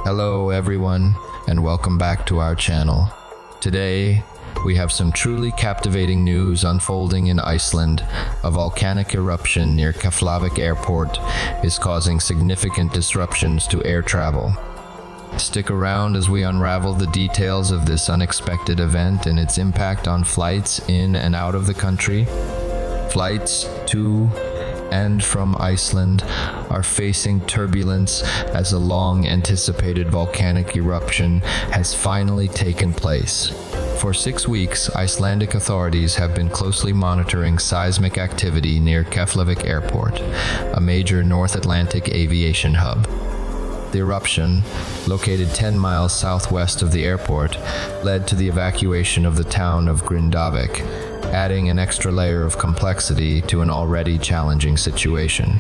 Hello everyone, and welcome back to our channel. Today, we have some truly captivating news unfolding in Iceland. A volcanic eruption near Keflavik airport is causing significant disruptions to air travel. Stick around as we unravel the details of this unexpected event and its impact on flights in and out of the country. Flights to and from Iceland are facing turbulence as a long-anticipated volcanic eruption has finally taken place. For 6 weeks, Icelandic authorities have been closely monitoring seismic activity near Keflavik Airport, a major North Atlantic aviation hub. The eruption, located 10 miles southwest of the airport, led to the evacuation of the town of Keflavik, adding an extra layer of complexity to an already challenging situation.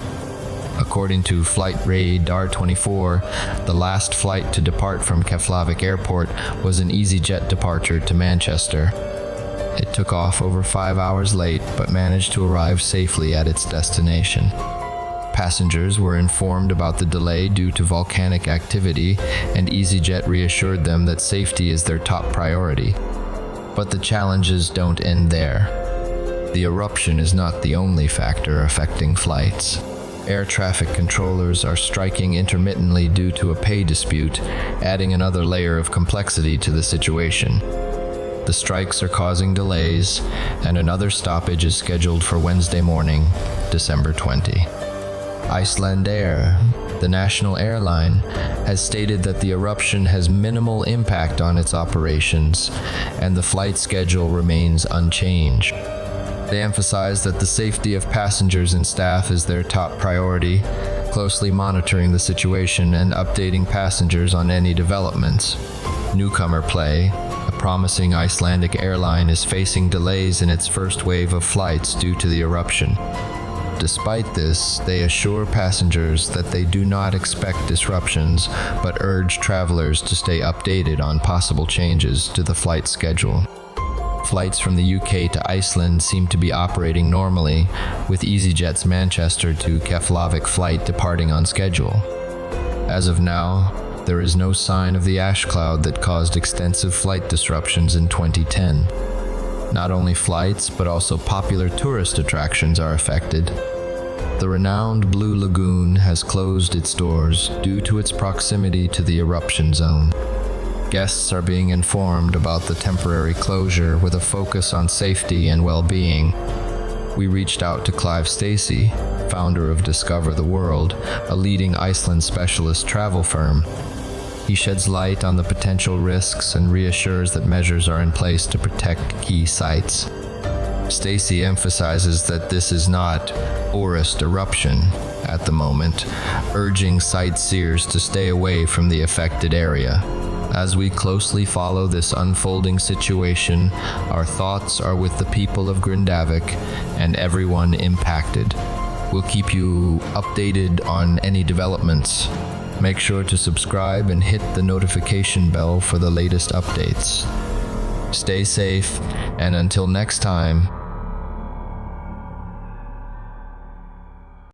According to Flight Radar 24, the last flight to depart from Keflavik Airport was an EasyJet departure to Manchester. It took off over 5 hours late, but managed to arrive safely at its destination. Passengers were informed about the delay due to volcanic activity, and EasyJet reassured them that safety is their top priority. But the challenges don't end there. The eruption is not the only factor affecting flights. Air traffic controllers are striking intermittently due to a pay dispute, adding another layer of complexity to the situation. The strikes are causing delays, and another stoppage is scheduled for Wednesday morning, December 20. Iceland Air, the national airline, has stated that the eruption has minimal impact on its operations, and the flight schedule remains unchanged. They emphasize that the safety of passengers and staff is their top priority, closely monitoring the situation and updating passengers on any developments. Newcomer Play, a promising Icelandic airline, is facing delays in its first wave of flights due to the eruption. Despite this, they assure passengers that they do not expect disruptions, but urge travelers to stay updated on possible changes to the flight schedule. Flights from the UK to Iceland seem to be operating normally, with EasyJet's Manchester to Keflavik flight departing on schedule. As of now, there is no sign of the ash cloud that caused extensive flight disruptions in 2010. Not only flights, but also popular tourist attractions are affected. The renowned Blue Lagoon has closed its doors due to its proximity to the eruption zone. Guests are being informed about the temporary closure with a focus on safety and well-being. We reached out to Clive Stacey, founder of Discover the World, a leading Iceland specialist travel firm. He sheds light on the potential risks and reassures that measures are in place to protect key sites. Stacey emphasizes that this is not forest eruption at the moment, urging sightseers to stay away from the affected area. As we closely follow this unfolding situation, our thoughts are with the people of Keflavik and everyone impacted. We'll keep you updated on any developments. Make sure to subscribe and hit the notification bell for the latest updates. Stay safe, and until next time,